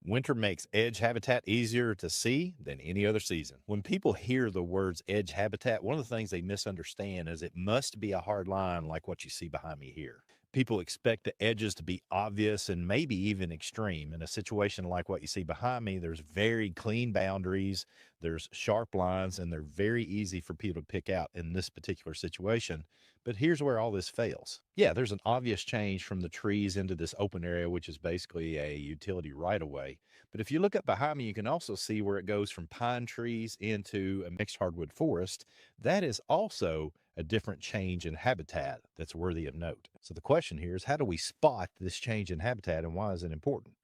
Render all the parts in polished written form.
Winter makes edge habitat easier to see than any other season. When people hear the words edge habitat, one of the things they misunderstand is it must be a hard line like what you see behind me here. People expect the edges to be obvious and maybe even extreme. In a situation like what you see behind me, there's very clean boundaries, there's sharp lines, and they're very easy for people to pick out in this particular situation. But here's where all this fails. Yeah, there's an obvious change from the trees into this open area, which is basically a utility right of way. But if you look up behind me, you can also see where it goes from pine trees into a mixed hardwood forest. That is also a different change in habitat that's worthy of note. So the question here is, how do we spot this change in habitat and why is it important?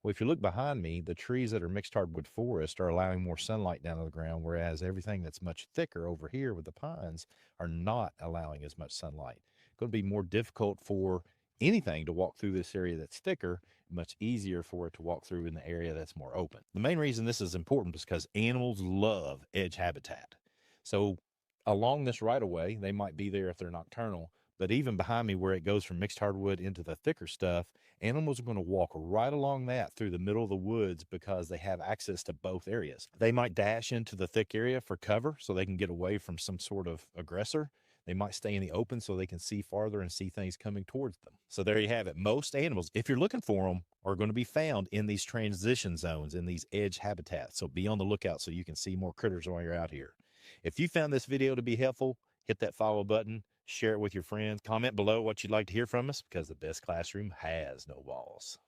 Well, if you look behind me, the trees that are mixed hardwood forest are allowing more sunlight down to the ground, whereas everything that's much thicker over here with the pines are not allowing as much sunlight. It's going to be more difficult for anything to walk through this area that's thicker, much easier for it to walk through in the area that's more open. The main reason this is important is because animals love edge habitat. So along this right of way, they might be there if they're nocturnal, but even behind me where it goes from mixed hardwood into the thicker stuff, animals are going to walk right along that through the middle of the woods because they have access to both areas. They might dash into the thick area for cover so they can get away from some sort of aggressor. They might stay in the open so they can see farther and see things coming towards them. So there you have it. Most animals, if you're looking for them, are going to be found in these transition zones, in these edge habitats. So be on the lookout so you can see more critters while you're out here. If you found this video to be helpful, hit that follow button, share it with your friends, comment below what you'd like to hear from us, because the best classroom has no walls.